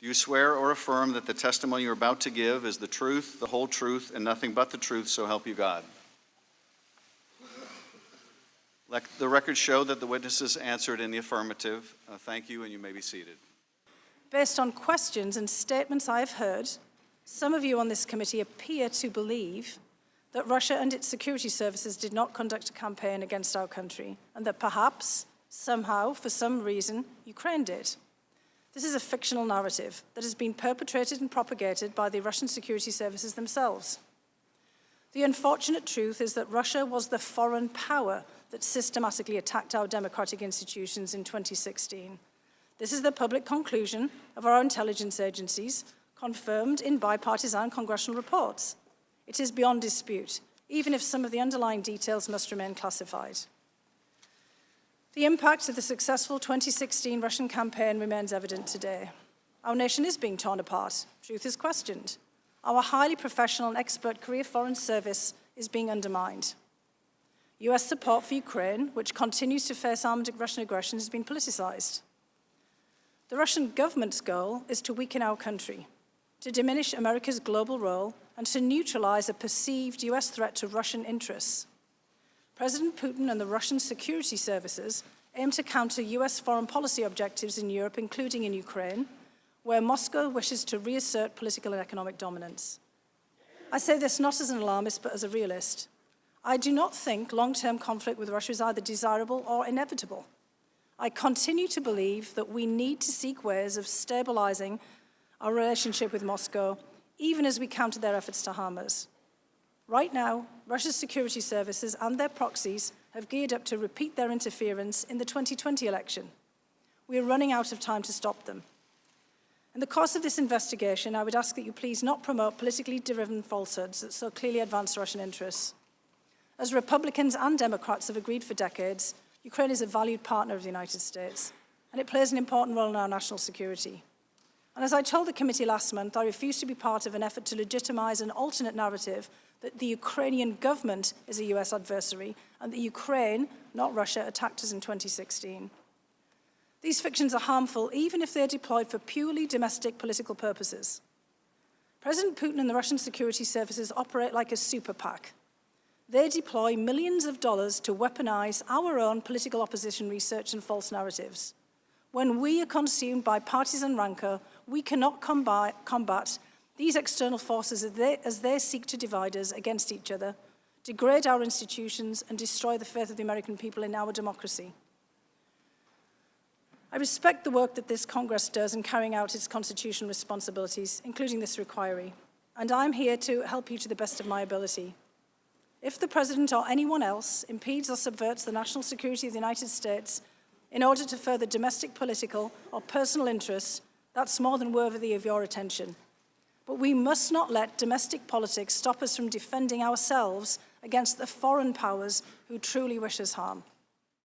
Do you swear or affirm that the testimony you're about to give is the truth, the whole truth, and nothing but the truth, so help you God? Let the record show that the witnesses answered in the affirmative. Thank you, and you may be seated. Based on questions and statements I have heard, some of you on this committee appear to believe that Russia and its security services did not conduct a campaign against our country, and that perhaps, somehow, for some reason, Ukraine did. This is a fictional narrative that has been perpetrated and propagated by the Russian security services themselves. The unfortunate truth is that Russia was the foreign power that systematically attacked our democratic institutions in 2016. This is the public conclusion of our intelligence agencies, confirmed in bipartisan congressional reports. It is beyond dispute, even if some of the underlying details must remain classified. The impact of the successful 2016 Russian campaign remains evident today. Our nation is being torn apart. Truth is questioned. Our highly professional and expert career foreign service is being undermined. US support for Ukraine, which continues to face armed Russian aggression, has been politicized. The Russian government's goal is to weaken our country, to diminish America's global role, and to neutralize a perceived US threat to Russian interests. President Putin and the Russian security services aim to counter US foreign policy objectives in Europe, including in Ukraine, where Moscow wishes to reassert political and economic dominance. I say this not as an alarmist, but as a realist. I do not think long-term conflict with Russia is either desirable or inevitable. I continue to believe that we need to seek ways of stabilizing our relationship with Moscow, even as we counter their efforts to harm us. Right now, Russia's security services and their proxies have geared up to repeat their interference in the 2020 election. We are running out of time to stop them. In the course of this investigation, I would ask that you please not promote politically driven falsehoods that so clearly advance Russian interests. As Republicans and Democrats have agreed for decades, Ukraine is a valued partner of the United States, and it plays an important role in our national security. And as I told the committee last month, I refuse to be part of an effort to legitimize an alternate narrative that the Ukrainian government is a US adversary and that Ukraine, not Russia, attacked us in 2016. These fictions are harmful even if they are deployed for purely domestic political purposes. President Putin and the Russian security services operate like a super PAC. They deploy millions of dollars to weaponize our own political opposition research and false narratives. When we are consumed by partisan rancor, we cannot combat these external forces as they seek to divide us against each other, degrade our institutions, and destroy the faith of the American people in our democracy. I respect the work that this Congress does in carrying out its constitutional responsibilities, including this inquiry, and I'm here to help you to the best of my ability. If the President or anyone else impedes or subverts the national security of the United States in order to further domestic political or personal interests, that's more than worthy of your attention. But we must not let domestic politics stop us from defending ourselves against the foreign powers who truly wish us harm.